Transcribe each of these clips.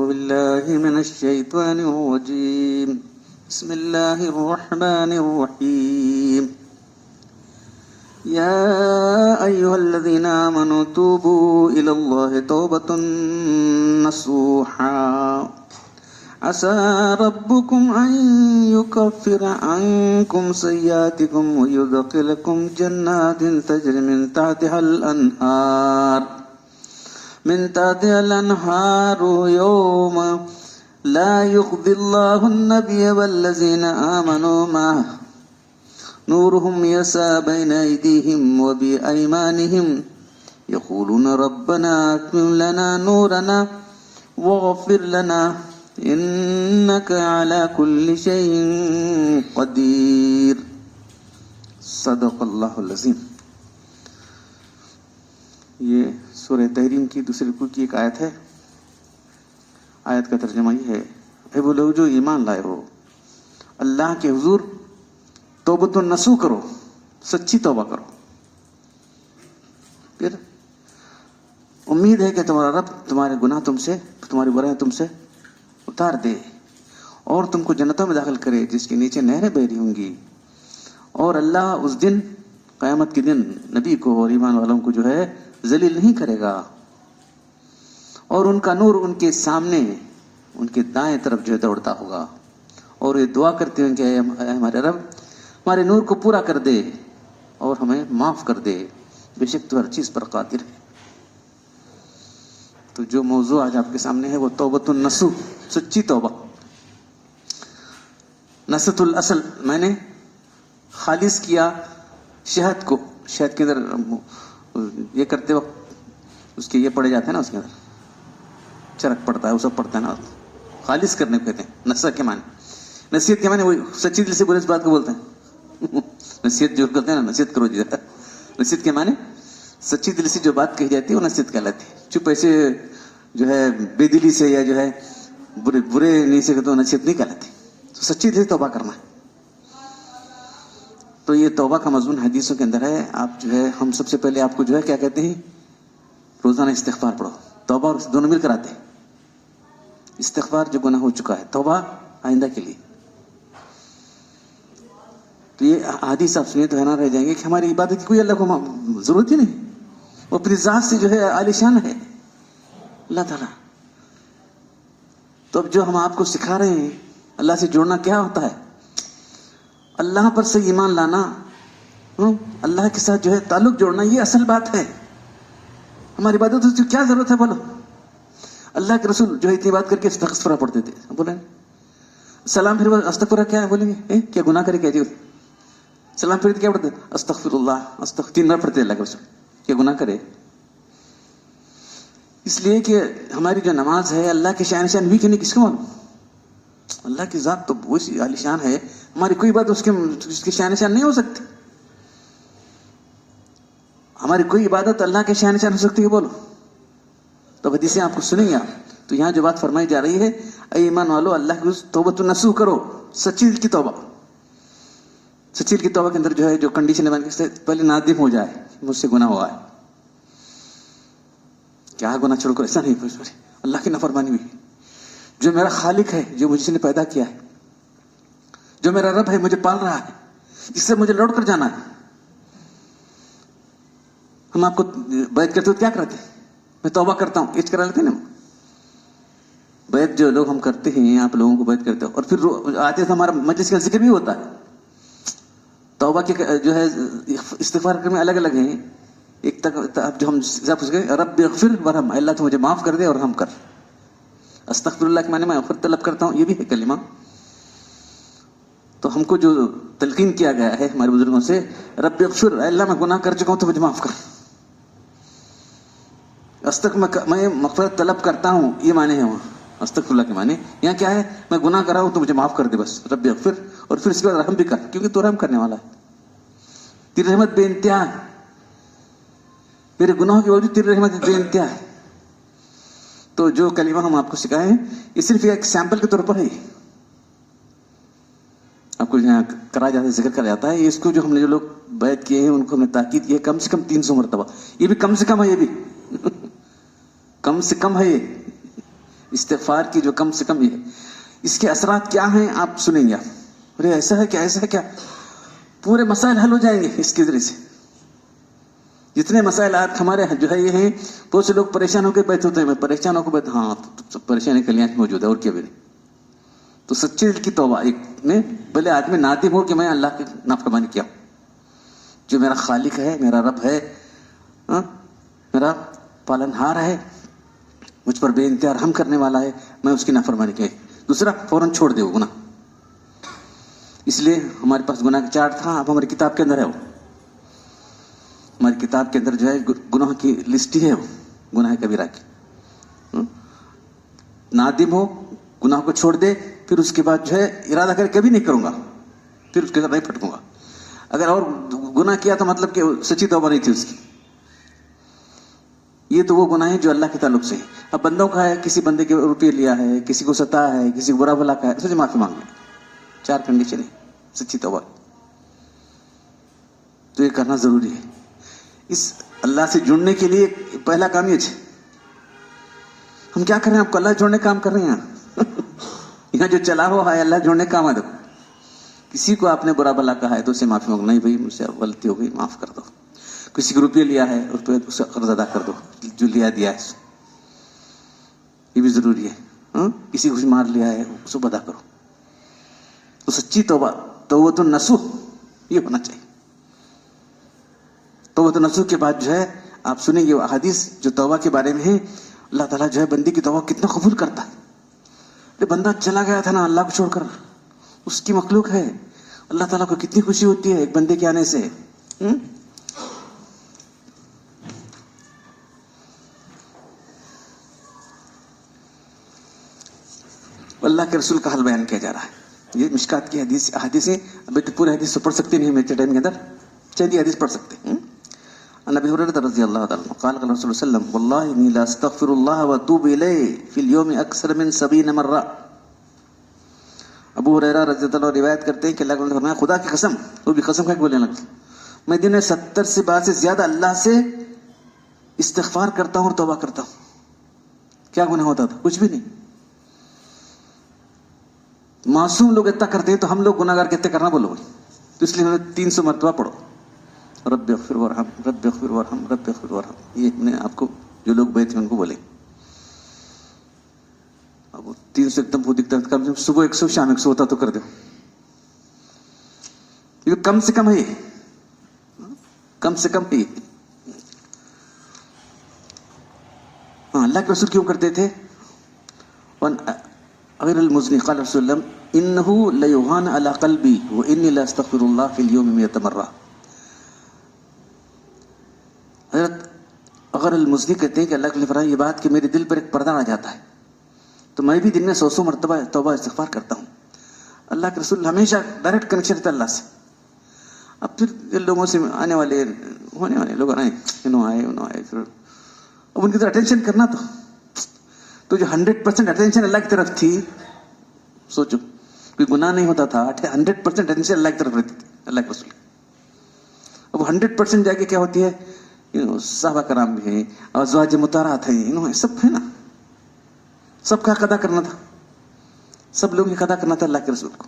بالله من الشيطان الرجيم بسم الله الرحمن الرحيم يا أيها الذين آمنوا توبوا إلى الله توبة نصوحا عسى ربكم أن يكفر عنكم سيئاتكم ويدخلكم جنات تجري من تحتها الأنهار يوم لا يخزي الله النبي والذين آمنوا معه نورهم يسعى بين أيديهم وبأيمانهم يقولون ربنا أتمم لنا نورنا واغفر لنا إنك على كل شيء قدير صدق اللہ العظیم. یہ سورہ تحریم کی دوسری رکوع کی ایک آیت ہے. آیت کا ترجمہ یہ ہے: اے وہ لوگ جو ایمان لائے ہو، اللہ کے حضور توبۃ النصوح کرو، سچی توبہ کرو. پھر امید ہے کہ تمہارا رب تمہارے گناہ تمہاری برائیاں تم سے اتار دے اور تم کو جنتوں میں داخل کرے جس کے نیچے نہریں بہ رہی ہوں گی. اور اللہ اس دن، قیامت کے دن، نبی کو اور ایمان والوں کو جو ہے ذلیل نہیں کرے گا، اور ان کا نور ان کے سامنے، ان کے دائیں طرف جو ہے دوڑتا ہوگا، اور یہ دعا کرتے ہیں کہ اے ہمارے رب ہمارے نور کو پورا کر دے اور ہمیں معاف کر دے، بے شک تو ہر چیز پر قادر ہے. تو جو موضوع آج آپ کے سامنے ہے وہ توبۃ النصوح، سچی توبہ. نصت الاصل، میں نے خالص کیا شہد کو. شہد کے اندر یہ کرتے وقت اس کے یہ پڑے جاتے ہیں نا، اس کے اندر چرک پڑتا ہے، وہ سب پڑتا ہے نا. خالص کرنے کو کہتے ہیں نصح کے معنی. نصیحت کے معنی وہی سچی دل سے بولے اس بات کو بولتے ہیں. نصیحت جو کرتے ہیں نا، نصیحت کرو جی. نصیحت کے معنی سچی دل سے جو بات کہی جاتی ہے وہ نصیحت کہلاتی ہے. چپ ایسے جو ہے بے دلی سے یا جو ہے برے نہیں سے تو نصیحت نہیں کہلاتی. تو سچی دل سے توبہ کرنا ہے. تو یہ توبہ کا مضمون حدیثوں کے اندر ہے. آپ جو ہے، ہم سب سے پہلے آپ کو جو ہے کیا کہتے ہیں، روزانہ استغفار پڑھو. توبہ اور دونوں مل کر آتے ہیں. استغفار جو گناہ ہو چکا ہے، توبہ آئندہ کے لیے. تو یہ حدیث آپ سنیں تو حیران رہ جائیں گے کہ ہماری عبادت کی کوئی اللہ کو ضرورت ہی نہیں. وہ اپنی ذات سے جو ہے عالی شان ہے اللہ تعالیٰ. تو اب جو ہم آپ کو سکھا رہے ہیں اللہ سے جوڑنا کیا ہوتا ہے، اللہ پر سے ایمان لانا، اللہ کے ساتھ جو ہے تعلق جوڑنا، یہ اصل بات ہے. ہماری عبادت سے کیا ضرورت ہے؟ بولو. اللہ کے رسول جو ہے اتنی بات کر کے استغفار پڑھتے تھے. بولیں سلام پھر استغفار کیا ہے؟ بولیں گے کیا گناہ کرے کیا جی؟ سلام پھر کیا پڑھتے؟ استغفر اللہ، تین بار پڑھتے اللہ کے رسول. کیا گناہ کرے؟ اس لیے کہ ہماری جو نماز ہے اللہ کے شان ہوئی کہ نہیں کس کو معلوم. اللہ کی ذات تو ویسی عالی شان ہے، ہماری کوئی بات اس کی شان نہیں ہو سکتی. ہماری کوئی عبادت اللہ کے شان ہو سکتی ہے؟ بولو. تو حدیثیں آپ کو سنیں گے. تو یہاں جو بات فرمائی جا رہی ہے، اے ایمان والو اللہ کی توبۃ النصوح کرو، سچی دل کی توبہ. سچی دل کی توبہ کے اندر جو ہے جو کنڈیشن ہے، پہلے نادم ہو جائے مجھ سے گناہ ہوا ہے، کیا گناہ چھوڑ کر، ایسا نہیں اللہ کی نافرمانی ہوئی. جو میرا خالق ہے، جو مجھے نے پیدا کیا ہے، جو میرا رب ہے، مجھے پال رہا ہے، جس سے مجھے لوٹ کر جانا ہے. ہم آپ کو بیعت کرتے ہو کیا کرتے ہیں؟ میں توبہ کرتا ہوں، ایج کرا لیتے ہیں نا. بیعت جو لوگ ہم کرتے ہیں، آپ لوگوں کو بیعت کرتے ہو، اور پھر آتے تو ہمارا مجلس کا ذکر بھی ہوتا ہے. توبہ کے جو ہے استغفار میں الگ الگ ہیں. ایک تک جو ہم رب اغفر ورحم، اللہ تو مجھے معاف کر دے اور ہم کر. استغفر اللہ کے معنی میں غفرت طلب کرتا ہوں، یہ بھی ہے کلمہ. تو ہم کو جو تلقین کیا گیا ہے ہمارے بزرگوں سے، رب اغفر، اللہ میں گناہ کر چکا ہوں تو مجھے معاف کر. میں مغفرت طلب کرتا ہوں، یہ معنی ہے وہاں استغفر اللہ کے معنی. یہاں کیا ہے، میں گناہ کر رہا ہوں تو مجھے معاف کر دے بس، رب اغفر. اور پھر اس کے بعد رحم بھی کر، کیونکہ تو رحم کرنے والا ہے. تیری رحمت بے انتہا ہے، میرے گناہوں کے باوجود تیری رحمت بے انتہا ہے. تو جو کلمہ ہم آپ کو سکھائے ہیں یہ صرف ایک سیمپل کے طور پر ہے. آپ کو یہاں کرا جاتا ہے، ذکر کر جاتا ہے. اس کو جو ہم نے جو لوگ بیعت کیے ہیں ان کو ہم نے تاکید کی ہے کم سے کم 300 مرتبہ. یہ بھی کم سے کم ہے، یہ بھی کم سے کم ہے. استغفار کی جو کم سے کم یہ ہے، اس کے اثرات کیا ہیں آپ سنیں گے. آپ ارے ایسا ہے کیا، ایسا ہے کیا، پورے مسائل حل ہو جائیں گے اس کے ذریعے سے. جتنے مسائل آج ہمارے جو ہے یہ ہیں، بہت سے لوگ پریشان ہو کے بیٹھے ہوتے ہیں. میں پریشان ہو کے بیٹھا، ہاں تو پریشانی کلیان موجود ہے اور کیا بھی نہیں. تو سچے دل کی توبہ ایک میں بھلے آدمی نادم ہو کہ میں اللہ کی نافرمانی کیا ہوں، جو میرا خالق ہے، میرا رب ہے، میرا پالنہار ہے، مجھ پر بے انتہا رحم کرنے والا ہے، میں اس کی نافرمانی کی. دوسرا فوراً چھوڑ دے وہ گناہ. اس لیے ہمارے پاس گناہ کا چارٹ تھا، اب ہماری کتاب کے اندر ہے. وہ ہماری کتاب کے اندر جو ہے گناہ کی لسٹ ہی ہے، وہ گناہ کبیرہ کی. نادم ہو، گناہ کو چھوڑ دے، پھر اس کے بعد جو ہے ارادہ کرے کبھی نہیں کروں گا، پھر اس کے اندر نہیں پھٹکوں گا. اگر اور گناہ کیا تو مطلب کہ سچی توبہ نہیں تھی اس کی. یہ تو وہ گناہ ہے جو اللہ کے تعلق سے ہے. اب بندوں کا ہے، کسی بندے کے روپیے لیا ہے، کسی کو ستایا ہے، کسی کو برا بھلا کا ہے، سچ معافی مانگ لیں. 4 کنڈیشن ہے سچی توبہ. تو یہ کرنا ضروری ہے. اس اللہ سے جڑنے کے لیے پہلا کام یہ ہے. ہم کیا کر رہے ہیں؟ آپ کو اللہ جوڑنے کا کام کر رہے ہیں. یہاں جو چلا ہوا ہے اللہ جوڑنے کا کام ہے. دیکھو کسی کو آپ نے برا بھلا کہا ہے تو اسے معافی مانگو. نہیں بھائی مجھ سے غلطی ہو گئی، معاف کر دو. کسی کو روپیہ لیا ہے اس پہ اسے قرض ادا کر دو جو دیا ہے. یہ بھی ضروری ہے. کسی کو مار لیا ہے اسے ادا کرو. تو سچی توبہ، توبۃ النصوح یہ ہونا چاہیے. توبۃ النصوح کے بعد جو ہے آپ سنیں گے احادیث جو توبہ کے بارے میں ہے. اللہ تعالیٰ جو ہے بندے کی توبہ کتنا قبول کرتا ہے. بندہ چلا گیا تھا نا اللہ کو چھوڑ کر، اس کی مخلوق ہے، اللہ تعالیٰ کو کتنی خوشی ہوتی ہے ایک بندے کے آنے سے. اللہ کے رسول کا حال بیان کیا جا رہا ہے. یہ مشکات کی حدیثیں ابھی تو پورے حدیث پڑھ سکتے نہیں ہم اتنے ٹائم کے اندر، چند حدیث پڑھ سکتے ہیں. عن ابی ہریرہ رضی اللہ تعالی عنہ قال قال رسول اللہ صلی اللہ علیہ وسلم واللہ انی لا استغفر اللہ واتوب الیہ فی اليوم اکثر من 70 مرہ. ابو ہریرہ رضی اللہ عنہ روایت کرتے ہیں کہ اللہ نے فرمایا خدا کی قسم، وہ بھی قسم کھا کے بولنے لگا، میں دن میں 70 سے بعد سے زیادہ اللہ سے استغفار کرتا ہوں اور توبہ کرتا ہوں. کیا گناہ ہوتا تھا؟ کچھ بھی نہیں. معصوم لوگ اتنا کرتے ہیں تو ہم لوگ گناہ گار کہتے کرنا بولو. تو اس لیے ہمیں 300 مرتبہ پڑھو رب اغفر وارحم رب اغفر وارحم رب اغفر وارحم. یہ میں آپ کو جو لوگ بیٹھے ہیں ان کو بولیں. اب 300 ایک دم وہ دکھتا ہے، کم سے کم صبح 100 شام 100 ہوتا تو کر دو. یہ کم سے کم ہے، کم سے کم ہے. ہاں اللہ کے رسول کیوں کرتے تھے؟ غیر المزنی قال رسول اللہ انہ لیغان علی قلبی وانی لاستغفر اللہ فی اليوم 100 مرہ. حضرت اگر المزنی کہتے ہیں کہ اللہ کے فرمایا یہ بات کہ میرے دل پر ایک پردہ آ جاتا ہے تو میں بھی دن میں 100 مرتبہ توبہ استغفار کرتا ہوں. اللہ کے رسول ہمیشہ ڈائریکٹ کنیکشن رہتا اللہ سے. اب پھر لوگوں سے آنے والے ہونے والے لوگ آئے انہوں آئے پھر اب ان کی طرف اٹینشن کرنا تو جو 100% اٹینشن اللہ کی طرف تھی، سوچو کوئی گناہ نہیں ہوتا تھا، 100% اٹینشن اللہ کی طرف رہتی تھی اللہ کے رسول. اب 100% جا کے کیا ہوتی ہے؟ صحابہ کرام بھی ہیں، ازواج مطہرات ہیں، انہوں سب ہے نا، سب کا قضا کرنا تھا، سب لوگوں کی قضا کرنا تھا اللہ کے رسول کو.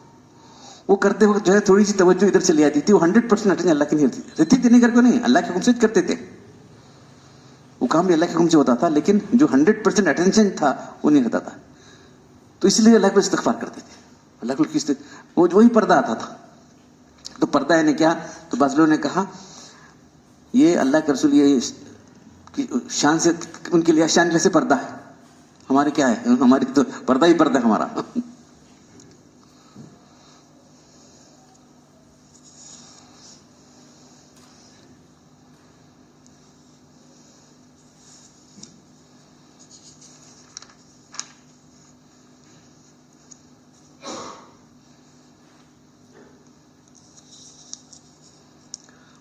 وہ کرتے وقت جو ہے تھوڑی سی توجہ ادھر چلی آتی تھی. وہ 100% اٹینشن اللہ کی نہیں رہتی تھی. نہیں کر کے نہیں، اللہ کے حکم سے کرتے تھے، وہ کام بھی اللہ کے حکم سے ہوتا تھا، لیکن جو 100% اٹینشن تھا وہ نہیں رہتا تھا. تو اس لیے اللہ کو استغفار کرتے تھے. اللہ کو وہ وہی پردہ آتا تھا. تو پردہ یعنی کیا؟ تو بعض لوگوں نے کہا یہ اللہ کے رسول یہ شان سے ان کے لیے شان جیسے پردہ ہے، ہمارے کیا ہے؟ ہماری تو پردہ ہی پردہ ہے ہمارا.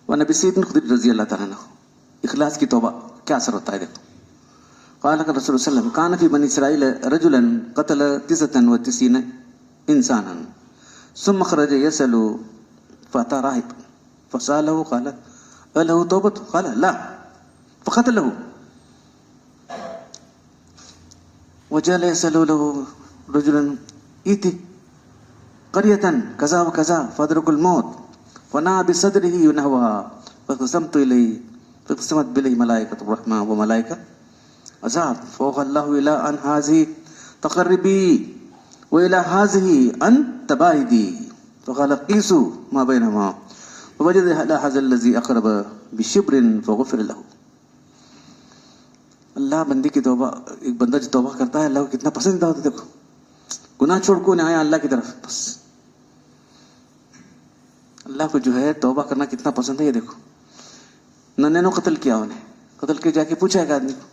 نبی سید خدری رضی اللہ تعالیٰ عنہ اخلاص کی توبہ کیا اثر ہوتا ہے دیکھو. قال رسول اللہ صلی اللہ علیہ وسلم کان فی بنی اسرائیل رجلا قتل 99 انسانا ثم خرج يسأل فأتى راهب فسأله قال أله توبة؟ قال لا فقتله. وجعل يسأل له رجلا ائت قرية كذا وكذا فأدرك الموت فنأى بصدره نحوها فاقتسمت إليه فاقتسمت بإليه ملائكة الرحمة وملائكة عذاب فوق الله إلى أن هذه تقربي وإلى هذه أن تباعدي فقال قيسوا ما بينهما فوجد إلى هذا الذي أقرب بشبر فغفر له. اللہ بندے کی توبہ، ایک بندہ جو توبہ کرتا ہے اللہ کو کتنا پسند ہوتا ہے. دیکھو گناہ چھوڑ کو آیا اللہ کی طرف، بس اللہ کو جو ہے توبہ کرنا کتنا پسند ہے. یہ دیکھو ننھے نے قتل کیا، انہیں قتل کے جا کے پوچھا ایک آدمی کو،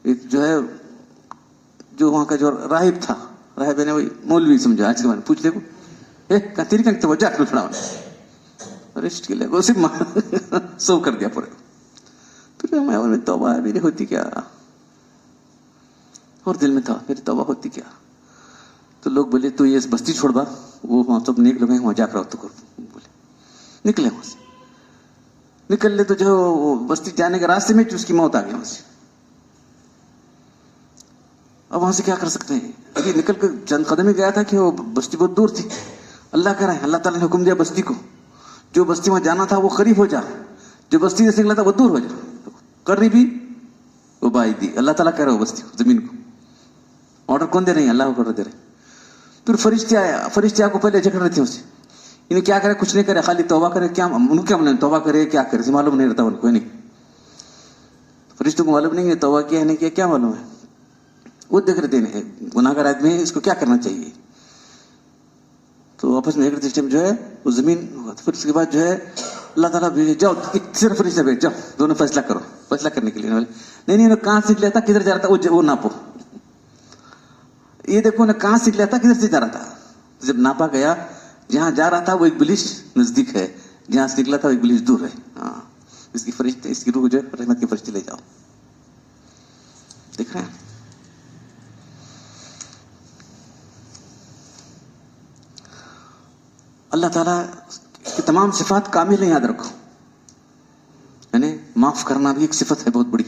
ایک جو ہے جو وہاں کا جو راہب تھا، راہب نے وہی مولوی سمجھا آج کے بعد، پوچھ دیکھو تیری کا توجہ کر پڑا ریسٹ کے لیے وہ صرف سو کر دیا پورے. پھر میں توبہ میری ہوتی کیا، اور دل میں تھا میری توبہ ہوتی کیا. تو لوگ بولے تو یہ بستی چھوڑ با، وہ وہاں سب نیک لوگ ہیں وہاں جا کر تو کر. بولے نکلے وہاں سے، نکل لے تو جو بستی جانے کے راستے میں اس کی موت آ گئی وہاں سے. اب وہاں سے کیا کر سکتے ہیں؟ ابھی نکل کر چند قدم ہی گیا تھا کہ وہ بستی بہت دور تھی. اللہ کہہ رہا ہے، اللہ تعالیٰ نے حکم دیا بستی کو، جو بستی میں جانا تھا وہ قریب ہو جا، جو بستی سے نکلا تھا وہ دور ہو جا. قریبی وہ بائی دی، اللہ تعالیٰ کہہ رہا ہے بستی کو، زمین کو آرڈر کون دے رہے ہیں؟ اللہ کو آرڈر دے رہے ہیں. پھر فرشتے آیا، فرشتے آپ کو پہلے جکڑ رہے تھے اسے، انہیں کیا کرے؟ کچھ نہیں کرے، خالی توبہ کرے. کیا ان کو کیا معلوم توبہ کرے کیا کرے؟ معلوم نہیں رہتا ان کو. نہیں فرشتوں کو معلوم نہیں ہے توبہ کیا ہے نہیں کیا، کیا معلوم ہے؟ وہ دیکھ رہتے ہیں گناہ گار آدمی ہے، اس کو کیا کرنا چاہیے. تو آپس میں ایک سسٹم جو ہے وہ زمین ہوا. پھر اس کے بعد جو ہے اللہ تعالیٰ بھیجے، جاؤ صرف فرشتہ بھیج، جاؤ دونوں فیصلہ کرو. فیصلہ کرنے کے لیے نہیں کہاں سے نکلا تھا کدھر جا رہا تھا وہ ناپو. یہ دیکھو نا کہاں سے نکلا تھا کدھر سے جا رہا تھا. جب ناپا گیا جہاں جا رہا تھا وہ ایک بلش نزدیک ہے، جہاں سے نکلا تھا وہ ایک بلش دور ہے. ہاں اس کی فرشتے، اس کی روح جو ہے رحمت کے فرشتے لے جاؤ. دیکھ رہے ہیں اللہ تعالیٰ کی تمام صفات کامل ہیں. یاد رکھو، یعنی معاف کرنا بھی ایک صفت ہے بہت بڑی.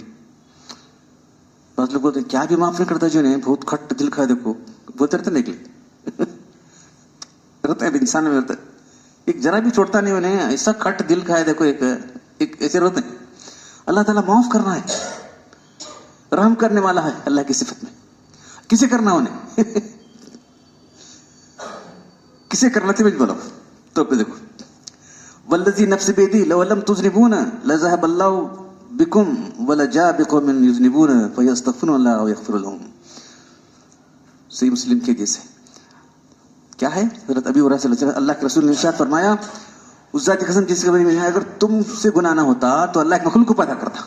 بعض لوگ بولتے ہیں کیا بھی معاف نہیں کرتا، جو نہیں بہت کھٹ دل کا ہے. دیکھو بہت رہتے نکلے رہتا ہے انسان میں، رہتا ہے ایک ذرا بھی چھوڑتا نہیں انہیں، ایسا کھٹ دل کا ہے. دیکھو ایک ایسے رہتے ہیں. اللہ تعالیٰ معاف کرنا ہے، رحم کرنے والا ہے اللہ کی صفت میں. کسے کرنا انہیں کسے کرنا تھی بولو تو دیکھو والذی نفس بیدی لو لم تذنبون لذهب الله بكم ولجاء بقوم يذنبون فيستغفرون الله ويغفر لهم. صحیح مسلم کے جیسے کیا ہے حضرت ابی ہریرہ صلی اللہ کے رسول نے ارشاد فرمایا، اس ذات کی قسم جس کے بارے میں اگر تم سے گناہ نہ ہوتا تو اللہ ایک مخلوق کو پیدا کرتا،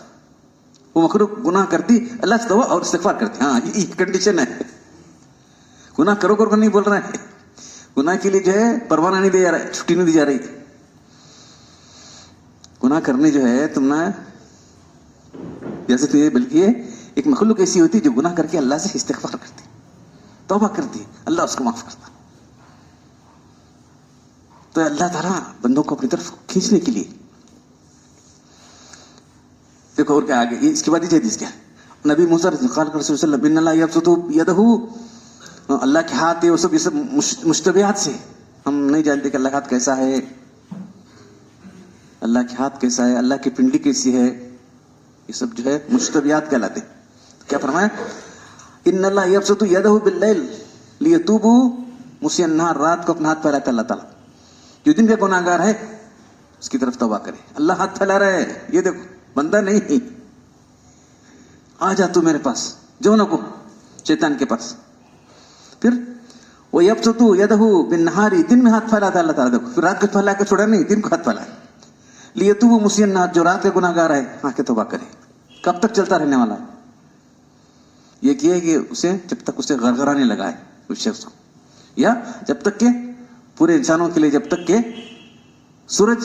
وہ مخلوق گناہ کرتی، اللہ سے توبہ اور استغفار کرتی. ہاں یہ کنڈیشن ہے. گناہ کرو کرو نہیں بول رہا ہے، گناہ کے لیے جو ہے پروانہ نہیں دیا جا رہا ہے، چھٹی نہیں دی جا رہی. گناہ کرنے جو ہے تم نہ اجازت نہیں ہے، بلکہ ایک مخلوق ایسی ہوتی جو گناہ کر کے اللہ سے استغفار کرتی، توبہ کرتی، اللہ اس کو معاف کرتا. تو اللہ تعالیٰ بندوں کو اپنی طرف کھینچنے کے لیے دیکھو اور کیا آگے اس کے بعد یہ حدیث کیا ہے، نبی موسیٰ قال رسول اللہ ان اللہ یبسط یدہ، اللہ کے ہاتھ ہے وہ سب، یہ سب مشتبہات سے ہم نہیں جانتے کہ اللہ کا ہاتھ کیسا ہے، اللہ کے ہاتھ کیسا ہے، اللہ کی پنڈلی کیسی ہے، یہ سب جو ہے مشتبہات کہلاتے ہیں. کیا فرمایا؟ ان اللہ یبسط یدہ باللیل لیتوبوا مسیء النہار، رات کو اپنا ہاتھ پھیلاتا ہے اللہ تعالیٰ، جو دن کا گناہ گار ہے اس کی طرف توبہ کرے. اللہ ہاتھ پھیلا رہا ہے، یہ دیکھو بندہ نہیں، آ جا تو میرے پاس، جو نہ کو شیطان کے پاس. پھر وہ یبسط یدہ بالنہار، دن میں ہاتھ پھیلاتا ہے اللہ تعالیٰ. دیکھو پھر رات کو پھیلا کے چھوڑا نہیں، دن کو ہاتھ پھیلا. لیتوبوا مسیء النہار، جو رات کا گناہ گار ہے آ کے توبہ کرے. کب تک چلتا رہنے والا ہے؟ یہ کیا ہے کہ اسے جب تک اسے غرغرانے لگا ہے اس شخص کو، یا جب تک کہ پورے انسانوں کے لیے جب تک کہ سورج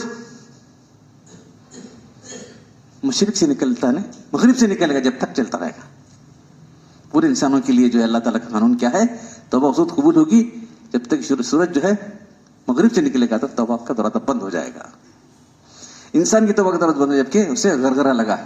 مشرق سے نکلتا ہے مغرب سے نکلے گا، جب تک چلتا رہے گا. پورے انسانوں کے لیے جو ہے اللہ تعالیٰ کا قانون کیا ہے، توبہ اس وقت قبول ہوگی جب تک سورج جو ہے مغرب سے نکلے گا تو توبہ کا دروازہ بند ہو جائے گا. انسان کی توبہ کا دروازہ بند ہو جبکہ اسے غرغرہ لگا ہے.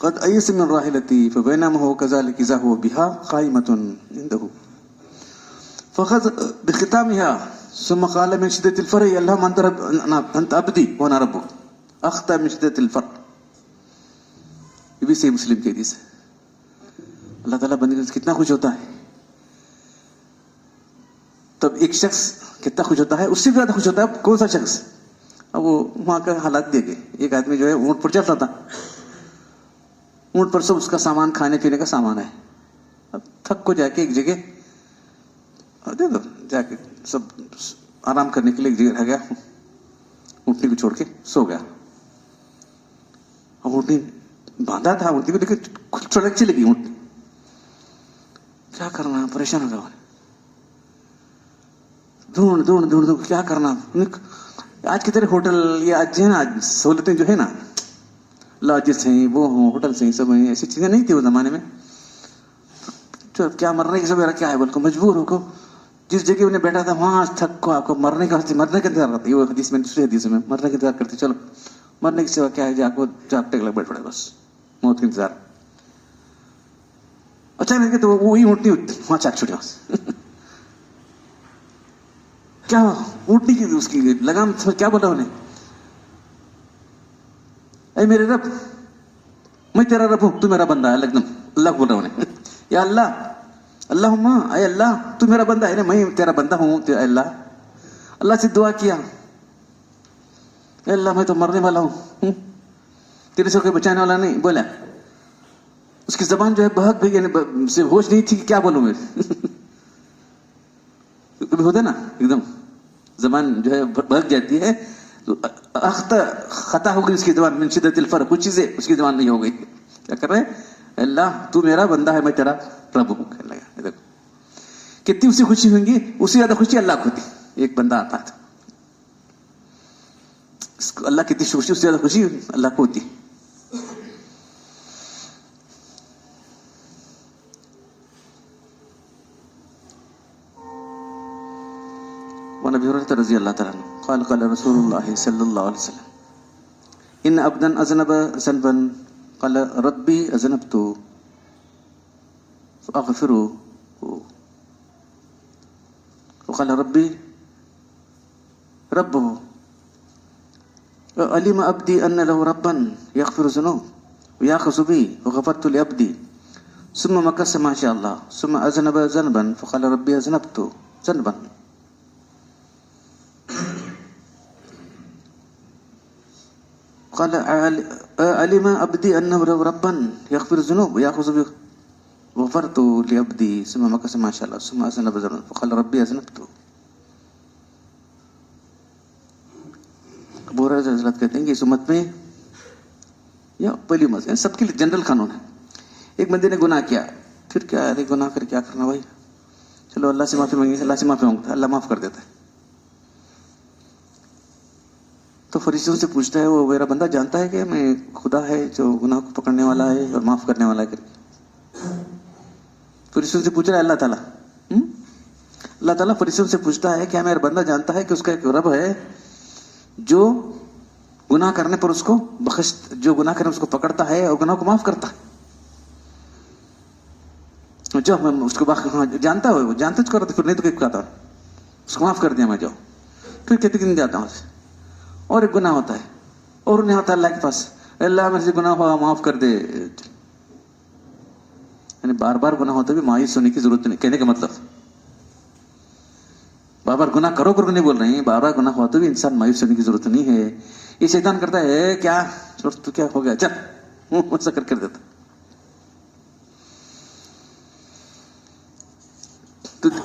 قد أيس من راحلتي فبينما هو كذلك إذا هو بها قائمة عنده فأخذ بختامها ثم قال من شدة الفرح اللهم أنت عبدي وأنا ربك أخطأ من شدة الفرح. یہ بھی صحیح مسلم کی حدیث ہے. اللہ تعالیٰ بندے سے کتنا خوش ہوتا ہے. تب ایک شخص کتنا خوش ہوتا ہے, اس سے بھی زیادہ خوش ہوتا ہے کون سا شخص. اب وہ وہاں کا حالات دیکھے, ایک آدمی جو ہے اونٹ پر چلتا تھا, اونٹ پر سب اس کا سامان کھانے پینے کا سامان ہے. اب تھک کو جا کے ایک جگہ دیکھو جا کے سب آرام کرنے کے لیے ایک جگہ رہ گیا, اونٹنی کو چھوڑ کے سو گیا. اب اونٹنی باندھا تھا, اونٹنی کو لیکن چھڑک چلی گئی اونٹنی. کیا کرنا, پریشان ہو گیا, ڈھونڈ کیا کرنا. آج کی طرح ہوٹل یا آج ہے نا, آج سہولتیں جو ہے نا, لاجز ہیں, وہ ہوں, ہوٹلس ہیں, سب ہیں, ایسی چیزیں نہیں تھی وہ زمانے میں. تو کیا مرنے کی سب کیا ہے, بلکہ مجبور ہو کو جس جگہ انہیں بیٹھا تھا وہاں تھک کو آپ کو مرنے کا انتظار کرتے. وہ حدیث میں, دوسری حدیث میں مرنے کا انتظار کرتے. چلو مرنے کی سوا کیا ہے, جا کو ٹیک لگ بیٹھ پڑے, بس موت کا انتظار. اچانک کہ تو وہی اونٹنی وہاں چاک چھوٹی وہاں کیا اونٹنی کی اس کی لگام کیا بولا انہیں, اے میرے رب میں تیرا رب ہوں, تو میرا بندہ ہے. لگنم اللہ کو بول رہا انہیں, یا اللہ اللہم اے اللہ تو میرا بندہ ہے, میں تیرا بندہ ہوں. اے اللہ, اللہ سے دعا کیا, اے اللہ میں تو مرنے والا ہوں, تیرے سے کوئی بچانے والا نہیں. بولا اس کی زبان جو ہے بہک گئی, یعنی سے ہوش نہیں تھی کہ کیا بولوں میں. کبھی ہوتا نا ایک دم زبان جو ہے بہک جاتی ہے, خطا ہو گئی اس کی زبان, من شدت الفرح, کچھ چیزیں اس کی زبان نہیں ہو گئی. کیا کر رہے, اللہ تو میرا بندہ ہے, میں تیرا رب ہوں. دیکھو کتنی اسے خوشی ہوئیں گی, اس سے زیادہ خوشی اللہ کو ہوتی. ایک بندہ آتا تھا, اس کو اللہ کتنی خوشی, اس سے زیادہ خوشی اللہ کو ہوتی. ونبي هريرة رضي الله تعالى عنه قال قال رسول الله صلى الله عليه وسلم إن عبدا أذنب ذنبا قال ربي أذنبت فأغفره وقال ربي ربه علم عبدي أن له ربا يغفر الذنوب ويأخذ بي وغفرت لعبدي ثم مكث ما شاء الله ثم أذنب ذنبا فقال ربي أذنبت ذنبا قال علم عبدي أنه له ربا يغفر الذنوب ويأخذ به وغفرت لعبدي ثم مكث ما شاء الله ثم أذنب ذنبا فقال ربي أذنبت. ابو ہریرہ رضی اللہ کہتے ہیں کہ اس امت میں یا پہلی امت سب کے لیے جنرل قانون ہے. ایک بندے نے گناہ کیا, پھر کیا ارے گناہ کر کیا کرنا بھائی, چلو اللہ سے معافی مانگی, اللہ سے معافی مانگتا ہے, اللہ معاف کر دیتا ہے. تو فرشتوں سے پوچھتا ہے, وہ میرا بندہ جانتا ہے کہ میں خدا ہے جو گناہ کو پکڑنے والا ہے اور معاف کرنے والا ہے. فرشتوں سے پوچھ رہا ہے اللہ تعالیٰ, اللہ تعالیٰ فرشتوں سے پوچھتا ہے کیا میرا بندہ جانتا ہے کہ اس کا ایک رب ہے جو گناہ کرنے پر اس کو بخش, جو گناہ کرنے اس کو پکڑتا ہے اور گناہ کو معاف کرتا ہے. جو میں اس کو جانتا ہے, وہ جانتے تو کرتا, پھر نہیں تو کہ کہتا اس کو معاف کر دیا میں, جاؤ. پھر کتنے دن جاتا ہوں اسے, اور ایک گناہ ہوتا ہے اور انہیں آتا ہے اللہ کے پاس, اللہ میرے سے گناہ ہوا معاف کر دے. یعنی بار بار گناہ ہوتا بھی مایوس ہونے کی ضرورت نہیں. کہنے کا مطلب بار بار گناہ کرو نہیں بول رہے ہیں, بار بار گناہ ہوا تو بھی انسان مایوس ہونے کی ضرورت نہیں ہے. یہ شیطان کرتا ہے کیا تو کیا ہو گیا, چل ایسا کر دیتا.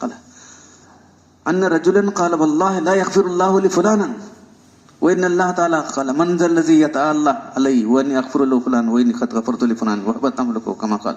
قال أن رجلا قال والله لا يغفر الله لفلانا وإن الله تعالى قال من ذا الذي يتعالى علي وإني أغفر له فلان وإني قد غفرت لفلان وهبت عمله كما قال.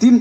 3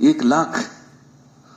1,00,000।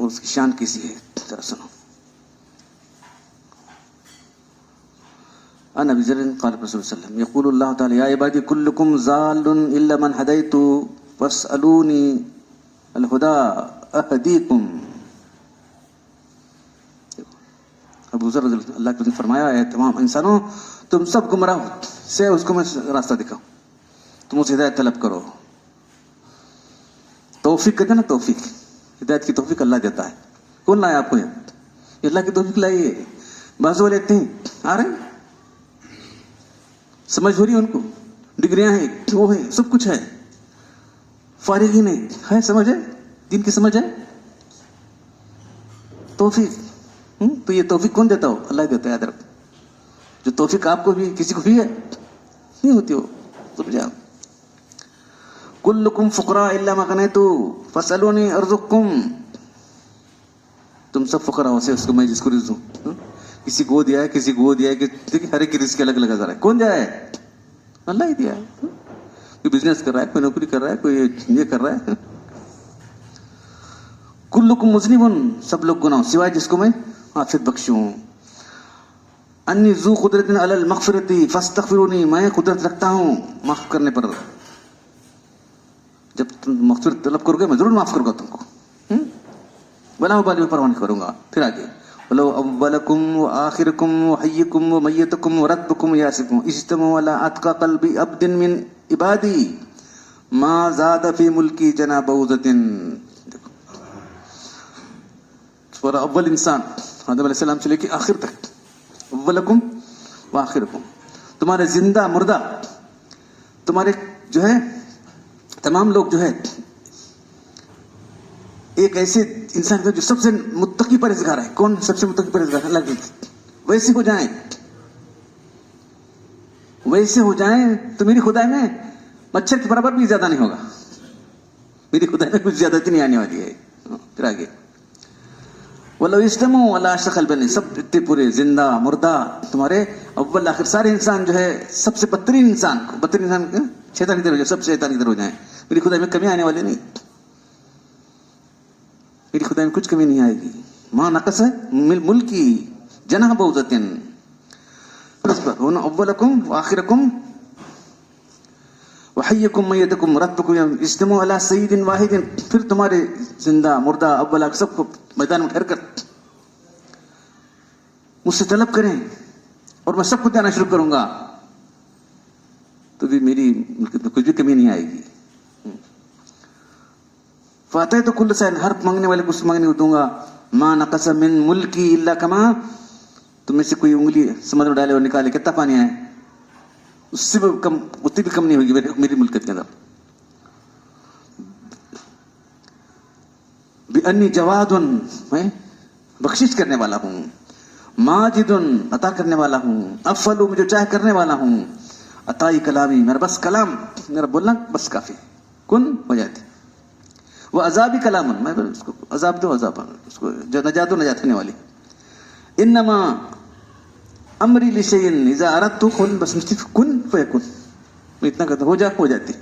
اور اس کی شان کیسی ہے ذرا سنو. عن ابي ذر قال رسول الله صلى الله عليه وسلم يقول الله تعالى يا عبادي كلكم ضال الا من هديت فاسالوني الهدى اهديكم. ابو ذر اللہ کے فرمایا ہے تمام انسانوں تم سب گمراہ ہو سے اس کو میں راستہ دکھاؤں تم اس ہدایت طلب کرو. توفیق کہتے ہیں نا, توفیق, ہدایت کی توفیق اللہ دیتا ہے. کون لایا آپ کو یہ اللہ کی توفیق لائی ہے. بازو لیتے ہیں آ رہے ہیں, سمجھ ہو رہی ہے ان کو, ڈگریاں ہیں, وہ ہے, سب کچھ ہے, فارغ ہی نہیں ہے, سمجھ ہے, دین کی سمجھ ہے, توفیق. تو یہ توفیق کون دیتا ہو؟ اللہ دیتا ہے. یاد رکھو, جو توفیق آپ کو بھی کسی کو بھی ہے نہیں ہوتی ہو. سمجھا؟ کلکم فقراء الا ما غنیت فاسالونی ارزقکم. تم سب فقراء ہو سے اس کو میں جس کو رزق دوں. کسی کو دیا ہے, کسی کو دیا ہے, کہ ہر ایک کی رزق الگ الگ ہے. کون دیا ہے؟ اللہ ہی دیا ہے. کوئی بزنس کر رہا ہے, کوئی نوکری کر رہا ہے, کوئی یہ کر رہا ہے. کلکم مذنبون, سب لوگ گناہ سوائے جس کو میں عافیت بخشوں. انی ذو قدرت علی المغفرۃ فاستغفرونی, میں قدرت رکھتا ہوں معاف کرنے پر. جب تم مغفرت طلب کرو گے میں ضرور معاف کروں گا تم کو. بلا ابالی میں پرواہ نہیں کروں گا. پھر آگے ولو اولکم وآخرکم وحیکم ومیتکم ورتبکم یاسکم اجتمعوا علی اتقى قلب عبد من عبادی ما زاد فی ملکی جناح بعوضۃ. اول انسان آدم علیہ السلام سے لے کے آخر تک, اولکم وآخرکم, تمہارے زندہ مردہ, تمہارے جو ہے تمام لوگ جو ہے ایک ایسے انسان کا جو سب سے متقی پرہیزگار ہے. کون سب سے متقی پرہیزگار ہے؟ اللہ کے. ویسے ہو جائیں, ویسے ہو جائیں تو میری خدائی میں مچھر کے برابر بھی زیادہ نہیں ہوگا. میری خدائی میں کچھ زیادتی نہیں آنے والی ہے. پھر آگے وَلَوْ اجْتَمَعُوا عَلَىٰ أَشْرَفِ الْبَنِينَ, سب اتنے پورے زندہ مردہ تمہارے اول آخر سارے انسان جو ہے سب سے بدترین انسان کو, بدترین انسان شیطان کی طرف ہو جائے, سب شیطان کی طرف ہو جائیں, میری خدائی میں کمی آنے والی نہیں. میری خدائی میں کچھ کمی نہیں آئے گی. ماں نقص ہے ملکی جناح بعوضۃ. اولکم وآخرکم وحیکم میتکم رتبکم اجتمعوا علی سید واحد. پھر تمہارے زندہ مردہ اول آخر سب کو میدان میں ٹھہر کر مجھ سے طلب کریں اور میں سب کو دینا شروع کروں گا تو بھی میری کچھ بھی کمی نہیں آئے گی. فاتح تو کل سائن, ہر مانگنے والے کو مانگنے کو دوں گا. ما نقص من ملکی الا کما, تم میں سے کوئی انگلی سمندر میں ڈالے اور نکالے کتنا پانی آئے اس سے بھی کم, اتنی بھی کم نہیں ہوگی میری ملکیت کے اندر. بِأَنِّي جَوَادٌ, میں بخشش کرنے والا ہوں. ماجدن, عطا کرنے والا ہوں. افعل, مجھے چاہے کرنے والا ہوں. عطائی کلامی, میرا بس کلام, میرا بولنا بس کافی, کن ہو جاتی. وہ عذابی کلام, میں اس کو عذاب دو, عذاب اس کو جو نجات و نجات ہونے والی. انما امری لشیء اذا اردت کن, بس مجھے کن فیکن, میں اتنا کہتا ہوں ہو جاتی.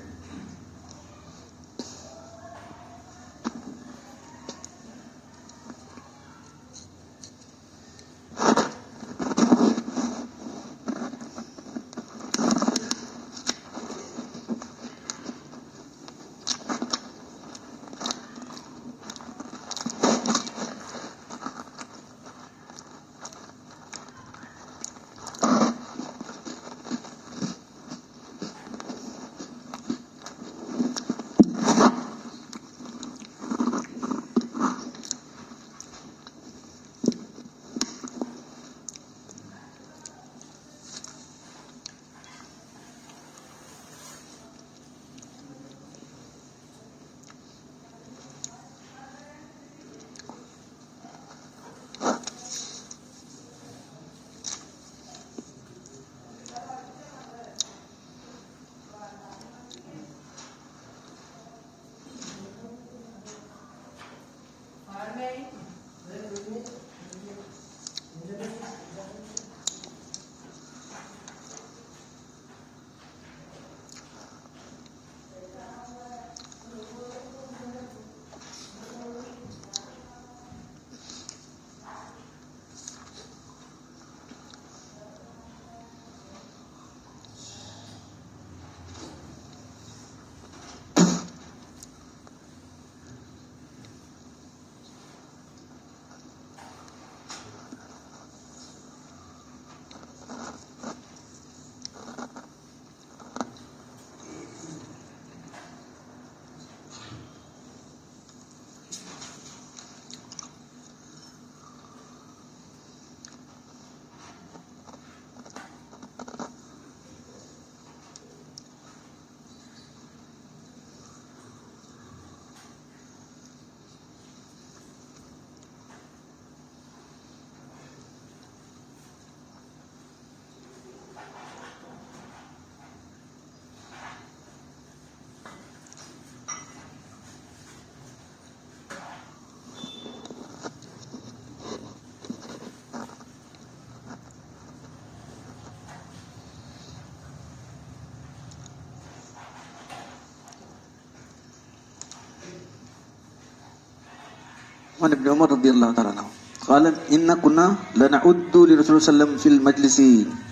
عن ابن عمر رضی اللہ تعالیٰ عنہ قال ان كنا لنعد لرسول الله صلى الله عليه وسلم في المجلس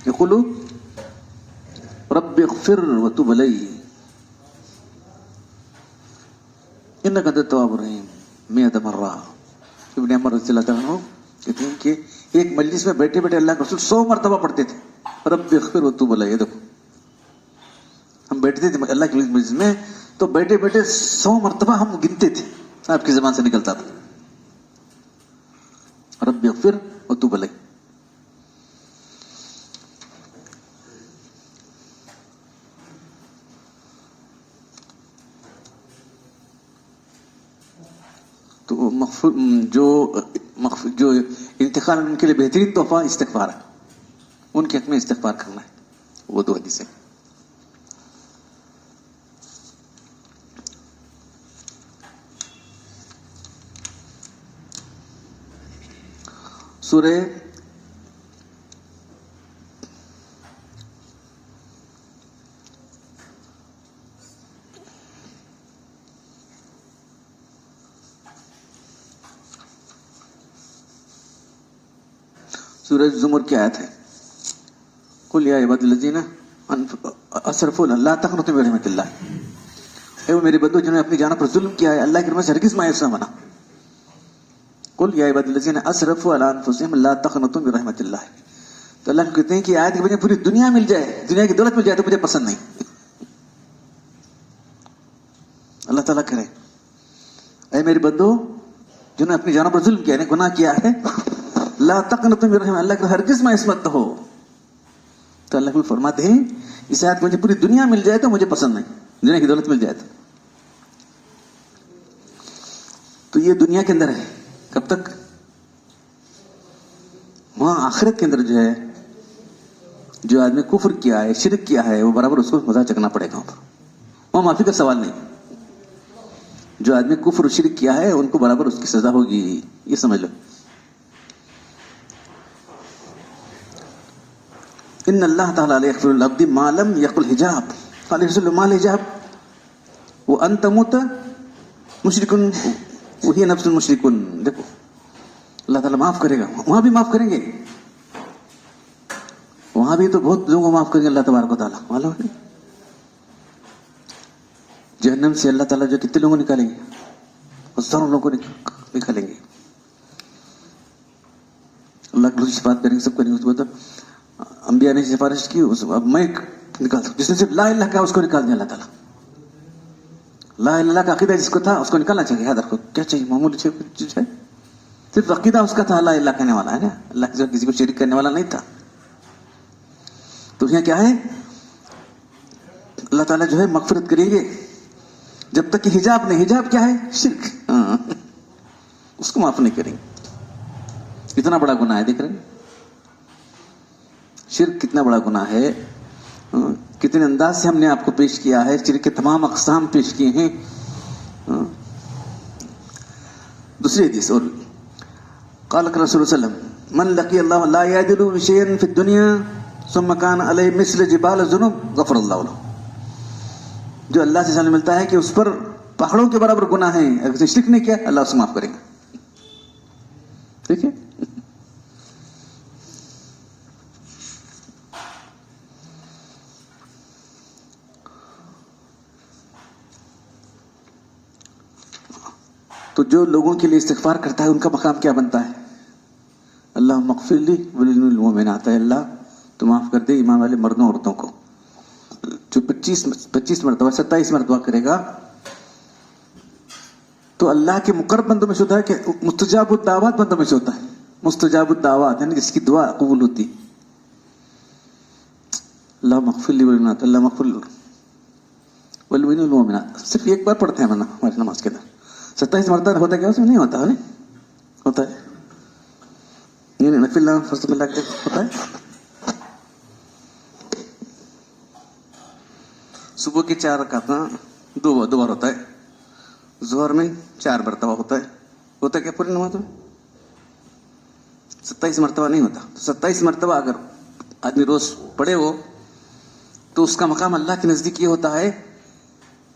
يقول رب اغفر وتب علي انك انت التواب الرحيم 100 مرہ. ابن عمر رضی اللہ تعالیٰ عنہ کہتے ہیں کہ ایک مجلس میں بیٹھے بیٹھے اللہ کے رسول 100 مرتبہ پڑھتے تھے رب اغفر وتب علی. دیکھو ہم بیٹھتے تھے اللہ کے مجلس میں تو بیٹھے بیٹھے 100 مرتبہ ہم گنتے تھے, آپ کی زبان سے نکلتا تھا رب اغفر وتب علی. تو جو انتقال ان کے لیے بہترین تحفہ استغفار ہے, ان کے حق میں استغفار کرنا ہے. وہ 2 حدیثیں سورہ سورہ زمر کی آیت ہے قل یا عباد الذین اسرفوا لا تقنطوا من رحمت اللہ. اے وہ میرے بندو جنہوں نے اپنی جانوں پر ظلم کیا ہے اللہ کی رحمت سے ہرگز مایوس نہ بنا. قل یا عباد الذین اسرفوا علی انفسہم لا تقنطوا من رحمت اللہ. تو اللہ کہتے ہیں کہ آیت کی وجہ پوری دنیا مل جائے, دنیا کی دولت مل جائے تو مجھے پسند نہیں. اللہ تعالیٰ کرے اے میرے بندو جنہوں نے اپنی جانوں پر ظلم کیا ہے, گناہ کیا ہے, لا تقنطوا من رحمت اللہ کے ہرگز مایوس مت ہو. تو اللہ کو فرماتے ہیں اس آیت مجھے پوری دنیا مل جائے تو مجھے پسند نہیں, دنیا کی دولت مل جائے تو یہ دنیا کے اندر ہے. کب تک؟ وہاں آخرت کے اندر جو ہے جو آدمی کفر کیا ہے, شرک کیا ہے, وہ برابر اس کو مزہ چکنا پڑے گا. وہاں معافی کا سوال نہیں. جو آدمی کفر و شرک کیا ہے ان کو برابر اس کی سزا ہوگی, یہ سمجھ لو. ان اللہ تعالیٰ یغفر للعبد ما لم یقل حجاب. قال رسول ما الحجاب وان تموت مشرک وہی نفس المشرک. دیکھو اللہ تعالیٰ معاف کرے گا, وہاں بھی معاف کریں گے, وہاں بھی تو بہت لوگوں کو معاف کریں گے اللہ تبارک و تعالیٰ. معلوم ہے جہنم سے اللہ تعالیٰ جو کتنے لوگوں نکالیں گے, ہزاروں لوگوں کو نکالیں گے. اللہ کی بات کریں گے, سب کریں گے. اس کے بعد انبیاء نے سفارش کی, اب میں نکالتا ہوں, جس نے صرف لا الہ کہا اس کو نکال دیا اللہ تعالیٰ. لا الہ کا عقیدہ جس کو تھا اس کو نکالنا چاہیے. یاد رکھو کیا چاہیے, معمولی چیز ہے, صرف عقیدہ اس کا تھا لا الہ کہنے والا ہے نا, اللہ کے ساتھ کسی کو شریک کرنے والا نہیں تھا. تو یہاں کیا ہے, اللہ تعالیٰ جو ہے مغفرت کریں گے جب تک کہ حجاب نہیں. حجاب کیا ہے؟ شرک. اس کو معاف نہیں کریں گے. کتنا بڑا گناہ ہے, دیکھ رہے ہیں شرک کتنا بڑا گناہ ہے. کتنے انداز سے ہم نے آپ کو پیش کیا ہے, شرک کے تمام اقسام پیش کیے ہیں. دوسری حدیث اور قال رسول اللہ صلی اللہ علیہ وسلم من لقی اللہ لا یعدل شیئا فی الدنیا ثم کان علیہ مثل جبال الذنوب غفر اللہ له. جو اللہ سے سالم ملتا ہے کہ اس پر پہاڑوں کے برابر گناہ ہیں, اگر شرک نہیں کیا اللہ اسے معاف کرے گا. ٹھیک ہے. تو جو لوگوں کے لیے استغفار کرتا ہے ان کا مقام کیا بنتا ہے؟ اللہ مغفر لی وللمؤمنات. اللہ تو معاف کر دے ایمان والے مردوں عورتوں کو. جو 25 مرتبہ 27 مرتبہ کرے گا تو اللہ کے مقرب بندوں میں سے ہوتا ہے, کہ مستجاب الدعوات بندوں میں سے ہوتا ہے. مستجاب الدعوات یعنی جس کی دعا قبول ہوتی. اللہ مغفر لی وللمؤمنات, اللہ مغفر وللمؤمنات صرف ایک بار پڑھتے ہیں ہماری نماز کے اندر. 27 مرتبہ ہوتا ہے کیا اس میں؟ نہیں ہوتا ہے, ہوتا ہے نفل اللہ فرض اللہ کے ہوتا ہے. صبح کی 4 رکعت 2 بار ہوتا ہے, ظہر میں 4 مرتبہ ہوتا ہے. ہوتا ہے کیا پوری نماز میں؟ 27 مرتبہ نہیں ہوتا. 27 مرتبہ اگر آدمی روز پڑھے ہو تو اس کا مقام اللہ کے نزدیک یہ ہوتا ہے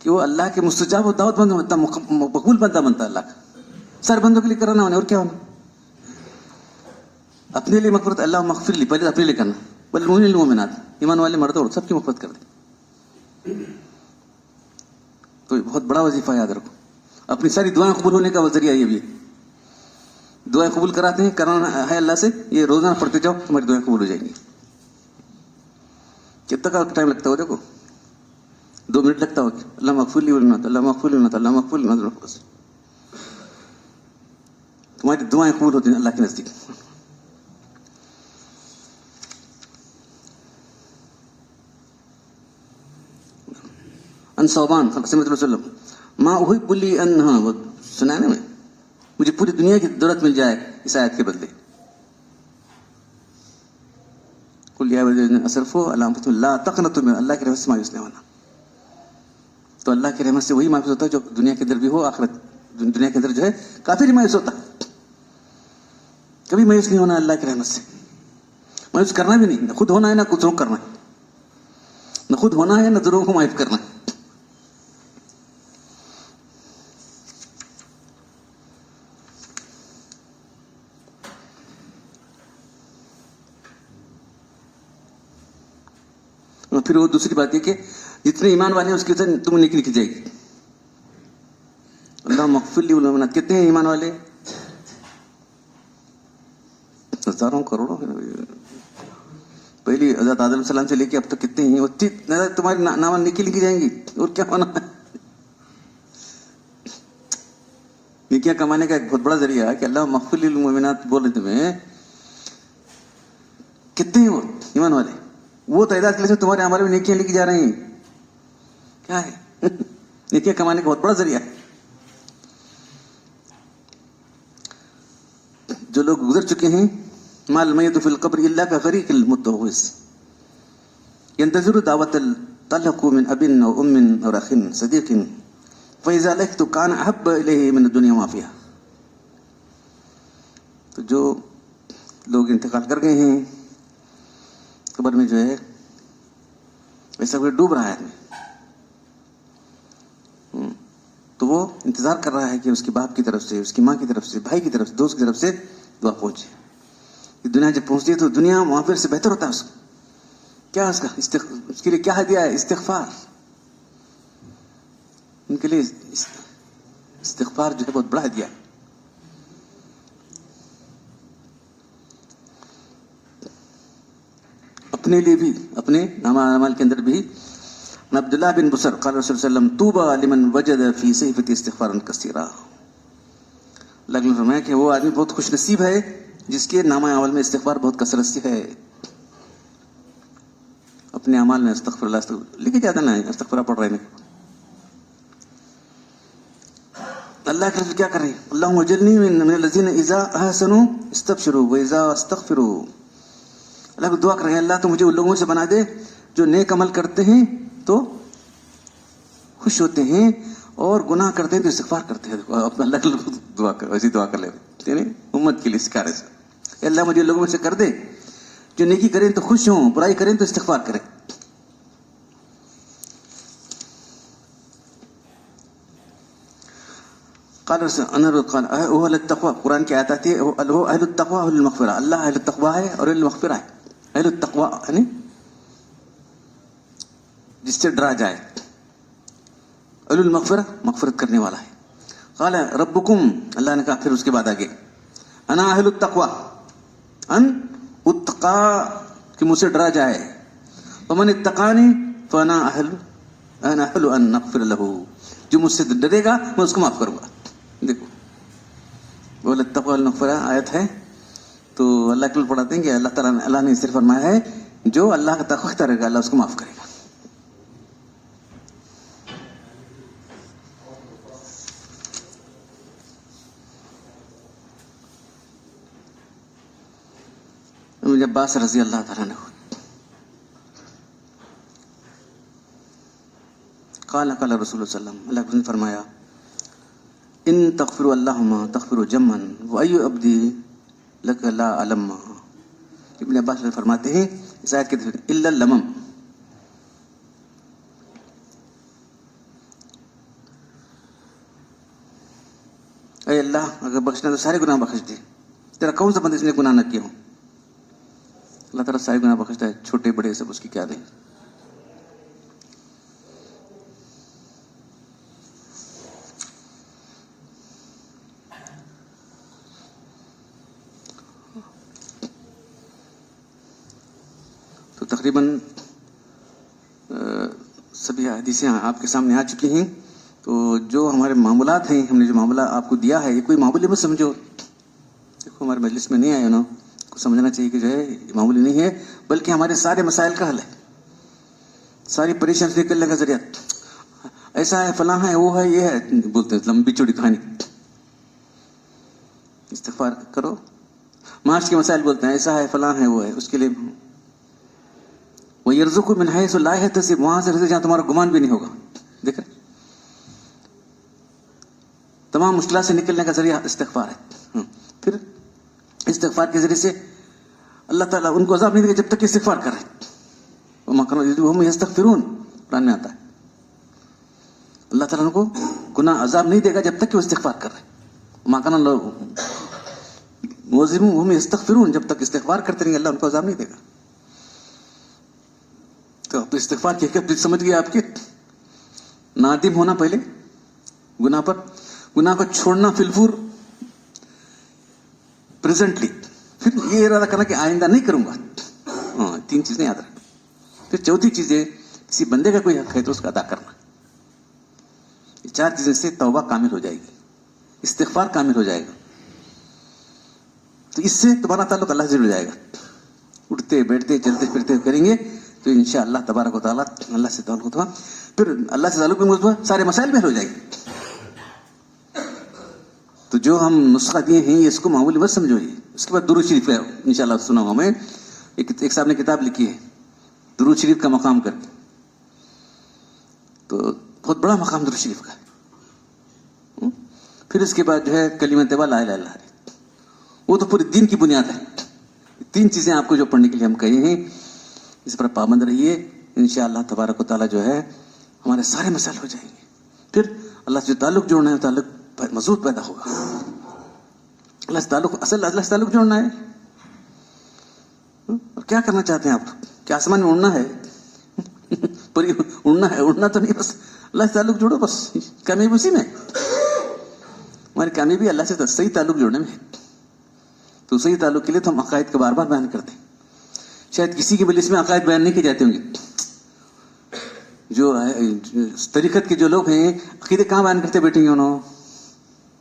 کہ وہ اللہ کے مستجاب و دعوت بندہ بنتا, مقبول بندہ بنتا اللہ کا. سارے بندوں کے لیے کرنا ہونا اور کیا ہونا. اپنے لیے مغفرت اللہ مغفر لی پہلے اپنے لیے کرنا. والمؤمنین والمؤمنات ایمان والے مرد اور سب کی مغفرت کر دے. تو یہ بہت بڑا وظیفہ یاد رکھو. اپنی ساری دعائیں قبول ہونے کا ذریعہ یہ بھی ہے. دعائیں قبول کراتے ہیں کرانا ہے اللہ سے. یہ روزانہ پڑھتے جاؤ تمہاری دعائیں قبول ہو جائیں گی. کتنا کا ٹائم لگتا ہو دیکھو 2 منٹ لگتا ہو. اللہ مغفر لی ولنا اللہ مغفر لی ولنا اللہ مغفر لی ولنا. تمہاری دعائیں قبول ہوتی ہیں اللہ کے نزدیک. ان صوبان سمت اللہ وسلم ما احب لی انہا سنا ہے نا میں مجھے پوری دنیا کی دولت مل جائے اس آیت کے بدلے. قل یا عبادی الذین اسرفوا علی انفسہم لا تقنطوا من اللہ کی رحمت سے مایوس نہیں ہونا. تو اللہ کی رحمت سے وہی مایوس ہوتا ہے جو دنیا کے اندر بھی ہو آخرت دنیا کے اندر جو ہے کافر ہی مایوس ہوتا. کبھی مایوس نہیں ہونا اللہ کی رحمت سے. مایوس کرنا بھی نہیں. نہ خود ہونا ہے نہ دوسروں کو کرنا ہے. نہ خود ہونا ہے نہ دوسروں کو مایوس کرنا ہے. پھر وہ دوسری بات یہ کہ جتنے ایمان والے ہیں اس کے ساتھ تم نیکی لکھی جائے گی. اللہ مغفر لی والمؤمنات کتنے ہیں ایمان والے؟ ہزاروں کروڑوں. پہلی حضرت آدم السلام سے لے کے اب تک کتنے ہیں؟ تمہاری نام نیکی لکھی جائیں گی. اور کیا ہونا ہے؟ نیکیاں کمانے کا ایک بہت بڑا ذریعہ ہے کہ اللہ مغفر لی والمؤمنات بول رہے تمہیں کتنے ہیں وہ ایمان والے. وہ تعداد کے لیے تمہارے ہمارے میں نیکیاں لکھی جا رہی ہیں. کیا ہے؟ نیکیاں کمانے کا بہت بڑا ذریعہ ہے. جو لوگ گزر چکے ہیں ما المیت فی القبر الا کغریق المتوس ینتظر دعوت الطلق من اب او ام او اخ صدیق فاذا لقيت كان احب الیہ من الدنیا وما فیہا. تو جو لوگ انتقال کر گئے ہیں قبر میں جو ہے ایسا کوئی ڈوب رہا ہے آدمی تو وہ انتظار کر رہا ہے کہ اس کے باپ کی طرف سے اس کی ماں کی طرف سے بھائی کی طرف سے دوست کی طرف سے دعا پہنچے. دنیا جب پہنچتی ہے تو دنیا وہاں پھر سے بہتر ہوتا ہے اس کو. کیا اس کا اس کے لیے کیا ہدیہ ہے؟ استغفار. ان کے لیے استغفار جو ہے بہت بڑا ہدیہ ہے. اپنے لیے بھی اپنے نامہ اعمال کے اندر بھی. عبداللہ بن بصر قال رسول اللہ علیہ وسلم طوبى لمن وجد فی صحیفۃ استغفارا کثیرا. اللہ نے فرمایا کہ وہ آدمی بہت خوش نصیب ہے جس کے نامہ اعمال میں استغفار بہت کثرت سے ہے. اپنے اعمال میں استغفر اللہ لکھ کے جاتا نا استغفر پڑھ رہے ہیں. اللہ کے رسول کیا کر رہے ہیں؟ اللہم اجرنی من الذین اذا احسنوا استبشروا واذا استغفروا. اللہ کو دعا کر رہے ہیں اللہ تو مجھے ان لوگوں سے بنا دے جو نیک عمل کرتے ہیں تو خوش ہوتے ہیں اور گناہ کرتے ہیں تو استغفار کرتے ہیں. اللہ کے دعا کر ویسی دعا کر لے یعنی امت کے لیے سکھارے سے اللہ مجھے لوگوں میں سے کر دے جو نیکی کریں تو خوش ہوں برائی کریں تو استغفار کریں. قال اہل التقوی قرآن کی آیت آتی ہے اہل التقوی اہل المغفرہ. اللہ اہل التقوی ہے اور اہل المغفرہ ہے. اہل التقوی یعنی جس سے ڈرا جائے. اہل المغفرہ مغفرت کرنے والا ہے. قال ربکم اللہ نے کہا پھر اس کے بعد آگے انا اہل التقوی ان اتقا کہ مجھ سے ڈرا جائے. فمن اتقانی فانا اہل ان نغفر له جو مجھ سے ڈرے گا میں اس کو معاف کروں گا. دیکھو بولے التقوی المغفرہ آیت ہے تو اللہ کے پڑھاتے ہیں کہ اللہ تعالیٰ نے اللہ نے صرف فرمایا ہے جو اللہ کا تقوی کرے گا اللہ اس کو معاف کرے گا. ابن عباس رضی اللہ تعالیٰ عنہ قال رسول اللہ صلی اللہ علیہ وسلم اللہ نے فرمایا ان تغفروا اللہم تغفروا جما وای عبدی لک لا علم. ابن عباس فرماتے ہیں اس آیت کے الا اللمم اے اللہ اگر بخشنا تو سارے گناہ بخش دے، تیرا کون سا بندہ اس نے گناہ نہ کیا ہو؟ اللہ تعالیٰ سارے گناہ بخشتا ہے، چھوٹے بڑے سب اس کی کیا دیں۔ تو تقریباً سبھی حدیثیں آپ کے سامنے آ چکی ہیں۔ تو جو ہمارے معاملات ہیں، ہم نے جو معاملہ آپ کو دیا ہے، یہ کوئی معمولی مت سمجھو۔ دیکھو ہمارے مجلس میں نہیں آئے انہوں کو سمجھنا چاہیے کہ جو ہے یہ معمولی نہیں ہے، بلکہ ہمارے سارے مسائل کا حل ہے، ساری پریشانی سے نکلنے کا ذریعہ۔ ایسا ہے، فلاں ہے، وہ ہے، یہ ہے، بولتے ہیں لمبی چوڑی کہانی۔ استغفار کرو۔ معاش کے مسائل بولتے ہیں ایسا ہے، فلاں ہے، وہ ہے، اس کے لیے وہ یرزقو من حیث لا یحتسب، وہاں سے رزق جہاں تمہارا گمان بھی نہیں ہوگا۔ دیکھ رہے تمام مشکلات سے نکلنے کا ذریعہ استغفار ہے۔ پھر استغفار کے ذریعے سے اللہ تعالیٰ ان کو عذاب نہیں دے گا جب تک کہ استغفار کر رہے۔ وما كانوا هم يستغفرون، قرآن میں آتا ہے اللہ تعالیٰ ان کو گناہ عذاب نہیں دے گا جب تک کہ وہ استغفار کر رہے۔ وما كان معذبون وهم يستغفرون، جب تک استغفار کرتے رہیں گے اللہ ان کو عذاب نہیں دے گا۔ تو استغفار کی حقیقت سمجھ گئے آپ کی؟ نادم ہونا پہلے گناہ پر، گناہ کو چھوڑنا فی الفور پریزنٹلی، پھر یہ ارادہ کرنا کہ آئندہ نہیں کروں گا۔ ہاں، تین چیزیں یاد رکھیں۔ پھر چوتھی چیز ہے کسی بندے کا کوئی حق ہے تو اس کا ادا کرنا۔ یہ چار چیزیں سے توبہ کامل ہو جائے گی، استغفار کامل ہو جائے گا۔ تو اس سے تمہارا تعلق اللہ سے جڑ جائے گا۔ اٹھتے بیٹھتے چلتے پھرتے کریں گے تو انشاءاللہ تبارک و تعالیٰ اللہ سے تعلق ہوا، پھر اللہ سے تعلق بھی مضبوط ہوا، سارے مسائل بھی حل ہو جائیں گے۔ تو جو ہم نسخہ دیے ہیں اس کو معمولی مت سمجھو۔ یہ اس کے بعد درود شریف ہے انشاءاللہ سنا ہوں میں، ایک صاحب نے کتاب لکھی ہے درود شریف کا مقام کر کے، تو بہت بڑا مقام درود شریف کا ہے۔ پھر اس کے بعد جو ہے کلمہ طیبہ لا الہ الا اللہ، وہ تو پورے دین کی بنیاد ہے۔ تین چیزیں آپ کو جو پڑھنے کے لیے ہم کہے ہیں اس پر پابند رہیے، انشاءاللہ تبارک و تعالیٰ جو ہے ہمارے سارے مسائل ہو جائیں گے۔ پھر اللہ سے جو تعلق جوڑنا ہے تعلق مضبوط پیدا ہوگا۔ اللہ سے تعلق، اصل اللہ سے تعلق جوڑنا ہے۔ اور کیا کرنا چاہتے ہیں آپ؟ کیا آسمان میں اڑنا ہے؟ پر اڑنا ہے، اڑنا تو نہیں، بس اللہ سے تعلق جوڑو، بس کامیابی اسی میں۔ ہماری کامیابی اللہ سے صحیح تعلق جوڑنے میں ہے۔ تو صحیح تعلق کے لیے تو ہم عقائد کو بار بار بیان کرتے ہیں۔ شاید کسی کے مجلس میں عقائد بیان نہیں کیے جاتے ہوں گے۔ جو طریقت کے جو لوگ ہیں عقیدے کہاں بیان کرتے بیٹھیں گے انہوں؟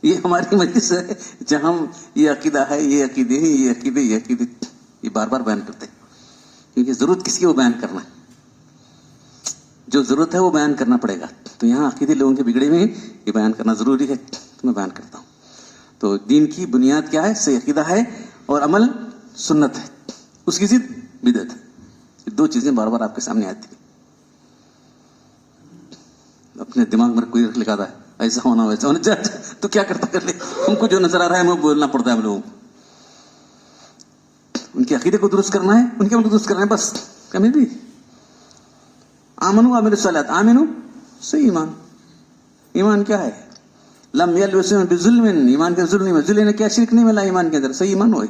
یہ ہماری مجلس ہے جہاں ہم یہ عقیدہ ہے، یہ عقیدے ہیں، یہ عقیدے، یہ عقیدے، یہ بار بار بیان کرتے ہیں، کیونکہ ضرورت کس کی وہ بیان کرنا ہے، جو ضرورت ہے وہ بیان کرنا پڑے گا۔ تو یہاں عقیدے لوگوں کے بگڑے ہوئے ہیں، یہ بیان کرنا ضروری ہے، تو میں بیان کرتا ہوں۔ تو دین کی بنیاد کیا ہے؟ صحیح عقیدہ ہے اور عمل سنت ہے، اس کی ضد بدعت ہے۔ یہ دو چیزیں بار بار آپ کے سامنے آتی ہیں۔ اپنے دماغ میں کوئی لکھا ہے ایسا ہونا ویسا ہونا، تو کیا کرتا کر لے، ہم کو جو نظر آ رہا ہے ہمیں بولنا پڑتا ہے ہم لوگوں کو۔ ان کے عقیدے کو درست کرنا ہے، ان کے عمل کو درست کرنا ہے، بس کمی بھی۔ آمنو عامل الصالحات، آمنو صحیح ایمان۔ ایمان کیا ہے؟ لم یلبسوا بظلم، ایمان کے ظلم میں ظلم نے کیا شرک نہیں ملا ایمان کے اندر، صحیح ایمان ہوئے۔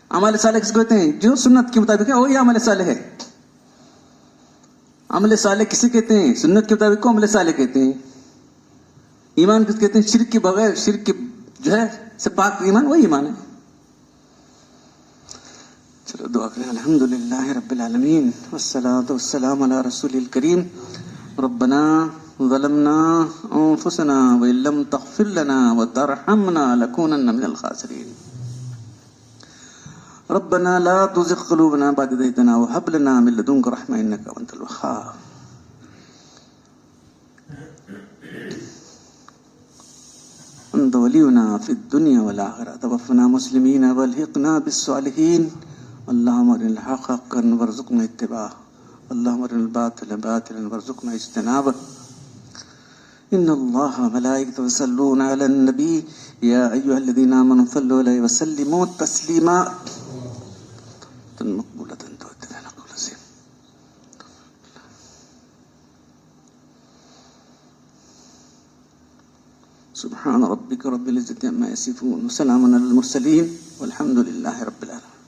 عمل صالح کس کو کہتے ہیں؟ جو سنت کے مطابق ہے وہی عمل صالح ہے۔ عمل صالح کسے کہتے ہیں؟ سنت کے مطابق کو عمل صالح کہتے ہیں۔ ایمان کس کہتے ہیں؟ شرک کے بغیر، شرک کے جو ہے سے پاک ایمان، وہی ایمان ہے۔ چلو دعا کریں۔ الحمدللہ رب العالمین والصلاة والسلام علی رسول الکریم۔ ربنا ظلمنا انفسنا وان لم تغفر لنا وترحمنا لنكونن من الخاسرین۔ ربنا لا تزغ قلوبنا بعد إذ هديتنا وهب لنا من لدنك رحمة إنك أنت الوهاب۔ أنت ولينا في الدنيا والآخرة، توفنا مسلمين والحقنا بالصالحين، اللهم أرنا الحق حقا وارزقنا اتباعه، اللهم أرنا الباطل باطلا وارزقنا اجتنابه۔ إن الله وملائكته يصلون على النبي يا أيها الذين آمنوا صلوا عليه وسلموا تسليما مقبولة تؤدنا كل شيء۔ سبحان ربك رب العزة عما يصفون وسلام على المرسلين والحمد لله رب العالمين.